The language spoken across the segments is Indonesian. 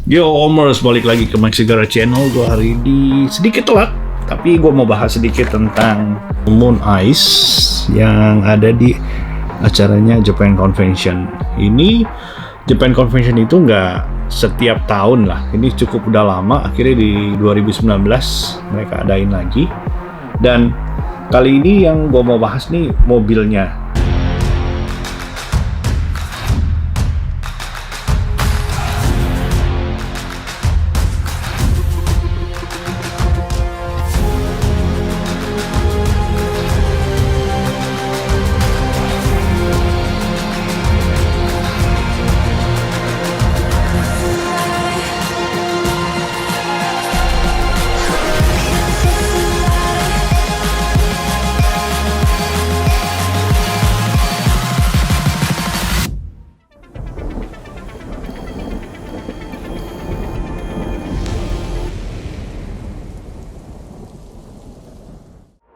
Yo Omers, balik lagi ke Max Segara Channel. Gue hari ini sedikit telat, tapi gue mau bahas sedikit tentang Moon Ice yang ada di acaranya Japan Convention. Ini Japan Convention itu nggak setiap tahun lah, ini cukup udah lama. Akhirnya di 2019 mereka adain lagi. Dan kali ini yang gue mau bahas nih mobilnya.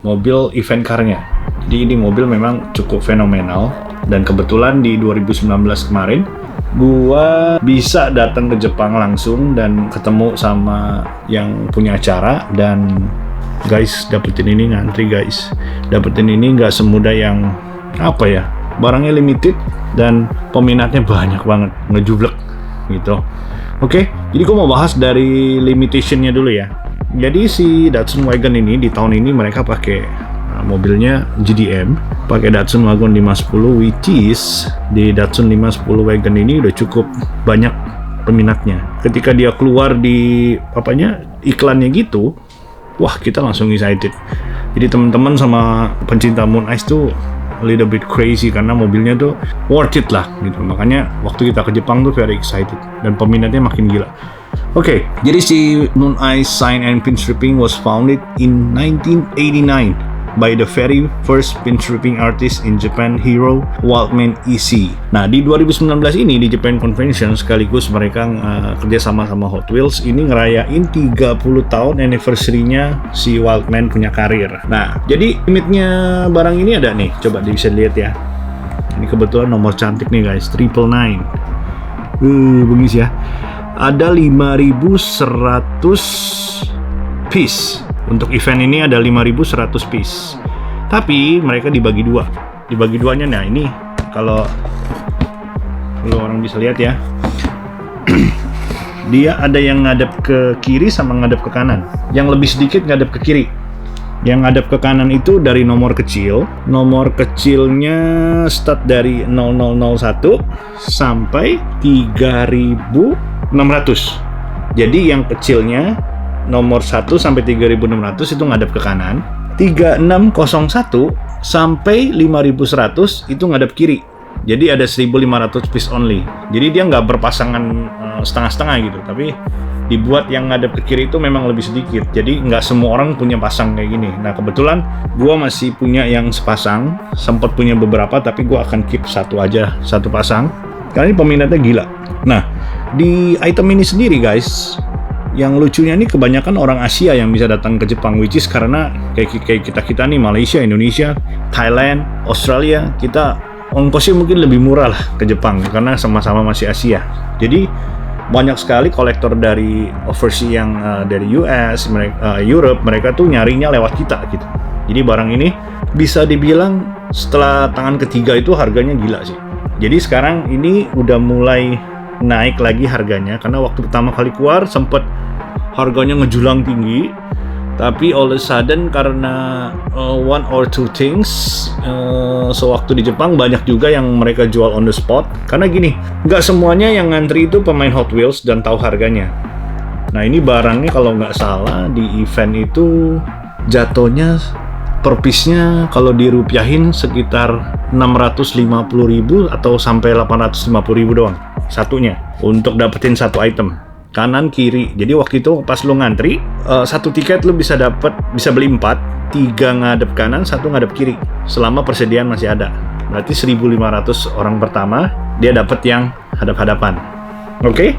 Mobil event car-nya. Jadi ini mobil memang cukup fenomenal, dan kebetulan di 2019 kemarin gua bisa datang ke Jepang langsung dan ketemu sama yang punya acara. Dan guys, dapetin ini ngantri guys. Dapetin ini nggak semudah yang apa ya, barangnya limited dan peminatnya banyak banget, ngejublek gitu. Oke, jadi gua mau bahas dari limitationnya dulu ya. Jadi si Datsun Wagon ini di tahun ini mereka pakai mobilnya GDM, pakai Datsun Wagon 510, which is di Datsun 510 Wagon ini udah cukup banyak peminatnya. Ketika dia keluar di iklannya gitu, wah kita langsung excited. Jadi teman-teman sama pencinta Moon Ice tuh a little bit crazy karena mobilnya tuh worth it lah gitu. Makanya waktu kita ke Jepang tuh very excited dan peminatnya makin gila. Oke, jadi si Moon Ice Sign and Pinstripping was founded in 1989 by the very first pinstripping artist in Japan, Hiro Waldman EC. Nah, di 2019 ini di Japan Convention sekaligus mereka kerjasama sama Hot Wheels ini ngerayain 30 tahun anniversary-nya si Waldman punya karir. Nah, jadi limitnya barang ini ada nih, coba bisa dilihat ya. Ini kebetulan nomor cantik nih guys, 999. Bengis ya. Ada 5.100 piece. Untuk event ini ada 5.100 piece. Tapi mereka dibagi dua. Dibagi duanya, nah ini kalau orang bisa lihat ya. Dia ada yang ngadep ke kiri sama ngadep ke kanan. Yang lebih sedikit ngadep ke kiri. Yang ngadep ke kanan itu dari nomor kecil. Nomor kecilnya start dari 0001 sampai 3.600. Jadi yang kecilnya nomor 1 sampai 3.600 itu ngadep ke kanan. 3601 sampai 5.100 itu ngadep kiri. Jadi ada 1.500 piece only. Jadi dia nggak berpasangan setengah-setengah gitu, tapi dibuat yang ngadep ke kiri itu memang lebih sedikit. Jadi nggak semua orang punya pasang kayak gini. Nah kebetulan gua masih punya yang sepasang. Sempat punya beberapa, tapi gua akan keep satu aja, satu pasang. Karena ini peminatnya gila. Nah, di item ini sendiri guys, yang lucunya ini kebanyakan orang Asia yang bisa datang ke Jepang, which is karena kayak kita nih, Malaysia, Indonesia, Thailand, Australia, kita ongkosnya mungkin lebih murah lah ke Jepang karena sama-sama masih Asia. Jadi banyak sekali kolektor dari overseas yang dari US, Europe, mereka tuh nyarinya lewat kita gitu. Jadi barang ini bisa dibilang setelah tangan ketiga itu harganya gila sih. Jadi sekarang ini udah mulai naik lagi harganya, karena waktu pertama kali keluar sempet harganya ngejulang tinggi, tapi all of a sudden karena one or two things, sewaktu di Jepang banyak juga yang mereka jual on the spot. Karena gini, nggak semuanya yang ngantri itu pemain Hot Wheels dan tahu harganya. Nah ini barangnya kalau nggak salah di event itu jatuhnya per piece-nya kalau dirupiahin sekitar 650.000 atau sampai 850.000 doang satunya untuk dapetin satu item kanan kiri. Jadi waktu itu pas lu ngantri satu tiket lu bisa beli 4, 3 ngadep kanan, 1 ngadep kiri selama persediaan masih ada. Berarti 1.500 orang pertama dia dapet yang hadap-hadapan. Oke?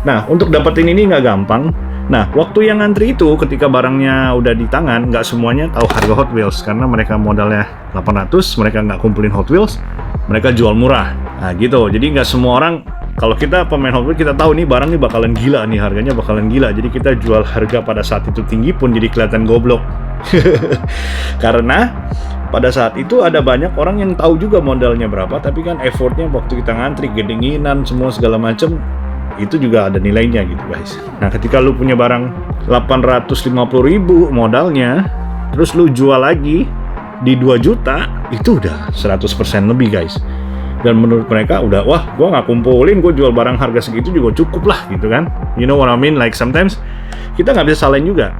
Nah untuk dapetin ini nggak gampang. Nah, waktu yang ngantri itu ketika barangnya udah di tangan, nggak semuanya tahu harga Hot Wheels karena mereka modalnya 800, mereka nggak kumpulin Hot Wheels, mereka jual murah. Nah gitu, jadi nggak semua orang Kalau kita pemain Hot Wheels, kita tahu nih barang ini bakalan gila nih, harganya bakalan gila. Jadi kita jual harga pada saat itu tinggi pun jadi kelihatan goblok. Karena pada saat itu ada banyak orang yang tahu juga modalnya berapa, tapi kan effortnya waktu kita ngantri, gedinginan, semua segala macam, itu juga ada nilainya gitu guys. Nah ketika lu punya barang 850.000 modalnya, terus lu jual lagi di 2 juta, itu udah 100% lebih guys. Dan menurut mereka udah, wah gua nggak kumpulin, gua jual barang harga segitu juga cukup lah gitu kan. You know what I mean? Like sometimes kita nggak bisa salahin juga.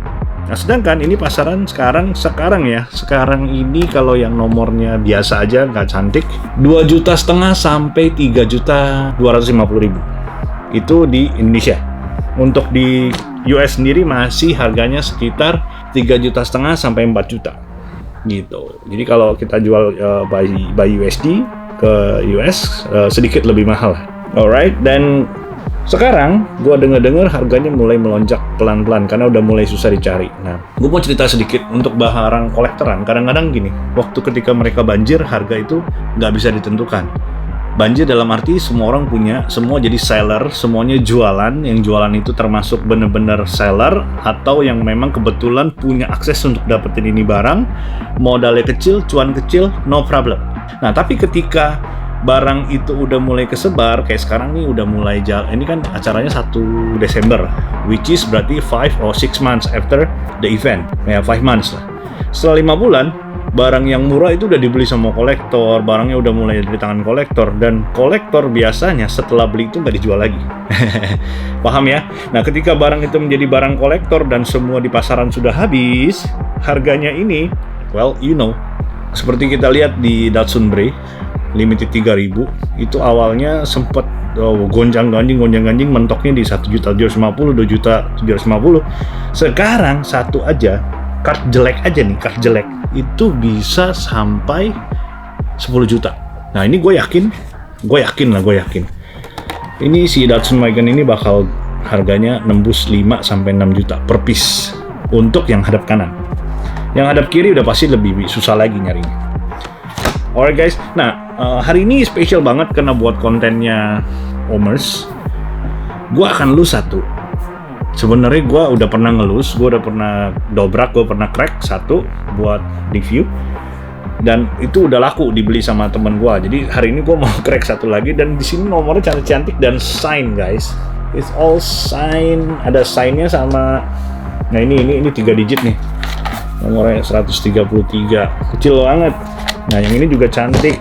Nah sedangkan ini pasaran sekarang ya, sekarang ini kalau yang nomornya biasa aja nggak cantik, 2,5 juta sampai 3,250,000 itu di Indonesia. Untuk di US sendiri masih harganya sekitar 3,5 juta sampai 4 juta gitu. Jadi kalau kita jual by USD ke US sedikit lebih mahal. Alright, dan sekarang gue dengar harganya mulai melonjak pelan-pelan karena udah mulai susah dicari. Nah, gue mau cerita sedikit untuk barang kolektoran. Kadang-kadang gini, waktu ketika mereka banjir, harga itu nggak bisa ditentukan. Banjir dalam arti semua orang punya, semua jadi seller, semuanya jualan. Yang jualan itu termasuk bener-bener seller atau yang memang kebetulan punya akses untuk dapetin ini barang, modalnya kecil, cuan kecil, no problem. Nah, tapi ketika barang itu udah mulai kesebar, kayak sekarang nih udah mulai jalan, ini kan acaranya 1 Desember, which is berarti 5 or 6 months after the event, ya 5 months lah. Setelah 5 bulan, barang yang murah itu udah dibeli sama kolektor, barangnya udah mulai dari tangan kolektor, dan kolektor biasanya setelah beli itu nggak dijual lagi. Paham ya? Nah, ketika barang itu menjadi barang kolektor dan semua di pasaran sudah habis, harganya ini, well, you know, seperti kita lihat di Datsun Bray, limited 3.000, itu awalnya sempat gonjang-ganjing, mentoknya di 1.750.000, 2.750.000. Sekarang satu aja, kart jelek aja nih, kart jelek itu bisa sampai 10 juta. Nah ini gue yakin. Ini si Datsun Wagon ini bakal harganya nembus 5 sampai 6 juta per piece untuk yang hadap kanan. Yang hadap kiri udah pasti lebih susah lagi nyarinya. Alright guys, nah hari ini spesial banget karena buat kontennya Omers, gue akan lus satu. Sebenarnya gue udah pernah ngelus, gue udah pernah dobrak, gue pernah crack satu buat review, dan itu udah laku dibeli sama temen gue. Jadi hari ini gue mau crack satu lagi, dan di sini nomornya cantik-cantik dan sign guys. It's all sign, ada signnya sama. Nah ini 3 digit nih. Nomornya 133, kecil banget. Nah yang ini juga cantik,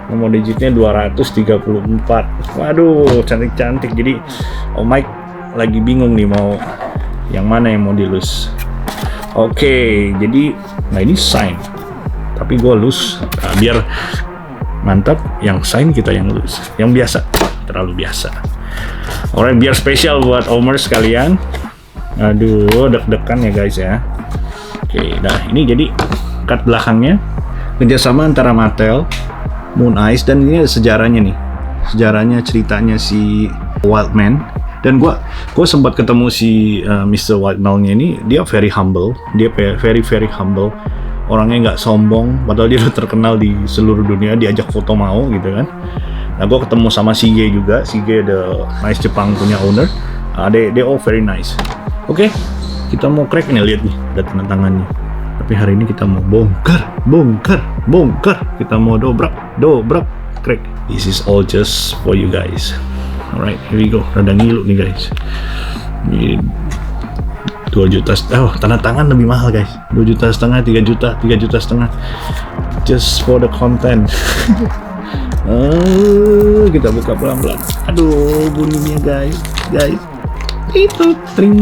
nomor digitnya 234. Waduh, cantik-cantik. Jadi Mike lagi bingung nih mau yang mana yang mau dilus. Oke, jadi nah ini sign, tapi gue lus biar mantap. Yang sign kita yang lus, yang biasa terlalu biasa. Alright, biar spesial buat Omers sekalian. Aduh, deg-degan ya guys ya. Oke, nah ini jadi card belakangnya kerjasama antara Mattel, Moon Ice, dan ini ada sejarahnya nih. Sejarahnya, ceritanya si Wildman. Dan gue sempat ketemu si Mr. Wildman-nya ini, dia very humble, dia very humble. Orangnya nggak sombong, padahal dia udah terkenal di seluruh dunia, diajak foto mau gitu kan. Nah gue ketemu sama Sige juga, Sige the nice Jepang punya owner. They all very nice. Oke, kita mau crack nih, lihat nih, ada tanda tangannya. Tapi hari ini kita mau bongkar. Kita mau dobrak, crack. This is all just for you guys. Alright, here we go. Rada ngilu nih guys. Ini 2 juta. Tanda tangan lebih mahal guys. 2,5 juta, 3 juta, 3,5 juta. Just for the content. Kita buka pelan-pelan. Aduh, bunyinya guys. Itu tring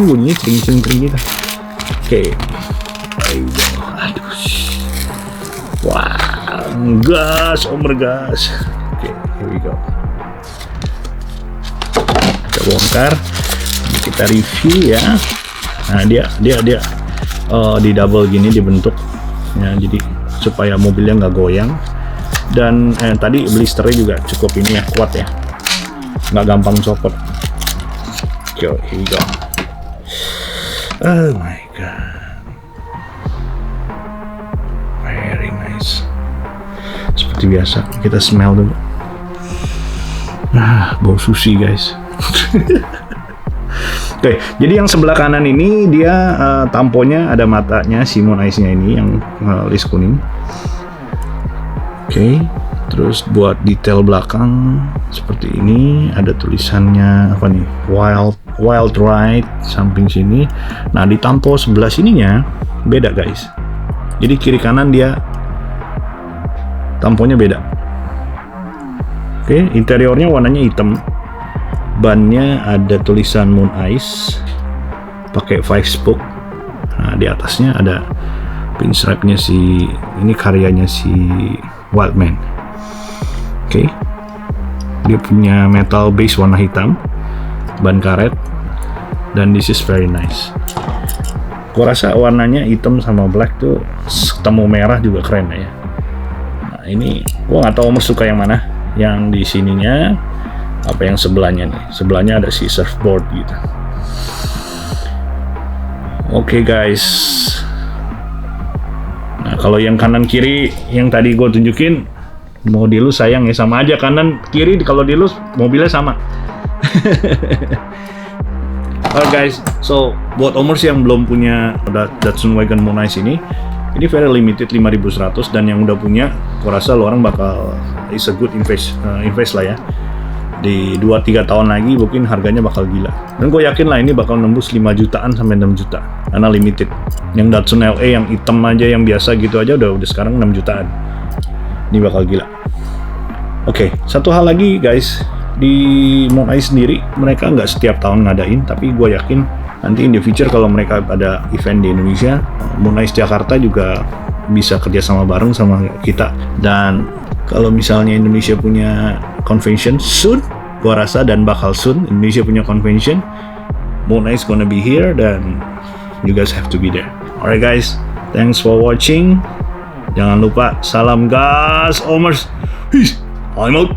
bunyinya tring gitu. Oke. Aduh. Wah, gas, gas. Oke, here we go. Kita bongkar, kita review ya. Nah, dia di double gini dibentuk. Ya, jadi supaya mobilnya nggak goyang. Dan tadi blisternya juga cukup ini ya, kuat ya. Nggak gampang copot. Oke, here we go. Oh my god. Very nice. Seperti biasa, kita smell dulu. Bau sushi guys. Oke, jadi yang sebelah kanan ini dia tamponya ada matanya si Moon Ice-nya ini yang list kuning. Oke, terus buat detail belakang seperti ini, ada tulisannya apa nih? Wild Ride samping sini. Nah, di tampo sebelah sininya beda guys. Jadi kiri kanan dia tamponya beda. Oke, interiornya warnanya hitam. Bannya ada tulisan Moon Ice pakai 5 spoke. Nah, di atasnya ada pinstripe-nya si ini karyanya si Wildman. Oke. Dia punya metal base warna hitam, ban karet, dan this is very nice. Gua rasa warnanya hitam sama black tuh ketemu merah juga keren ya. Nah, ini gua nggak tahu Omar suka yang mana. Yang di sininya apa yang sebelahnya nih? Sebelahnya ada si surfboard gitu. Oke guys. Nah, kalau yang kanan kiri yang tadi gue tunjukin, mau dilus sayang ya, sama aja kanan kiri kalau dilus mobilnya sama. Alright guys, so buat Omers yang belum punya Datsun Wagon Moon Ice ini very limited 5100, dan yang udah punya, gue rasa lo orang bakal is a good invest lah ya. Di 2-3 tahun lagi mungkin harganya bakal gila. Dan gue yakin lah ini bakal nembus 5 jutaan sampai 6 juta karena limited. Yang Datsun LA yang hitam aja, yang biasa gitu aja udah sekarang 6 jutaan. Ini bakal gila. Oke, satu hal lagi guys, di Moon Ice sendiri mereka nggak setiap tahun ngadain, tapi gue yakin nanti in the future kalau mereka ada event di Indonesia, Moon Ice Jakarta juga bisa kerjasama bareng sama kita. Dan kalau misalnya Indonesia punya convention soon, gua rasa, dan bakal soon Indonesia punya convention, Moon Ice gonna be here, dan you guys have to be there. Alright guys, thanks for watching. Jangan lupa salam gas Omers. Peace. I'm out.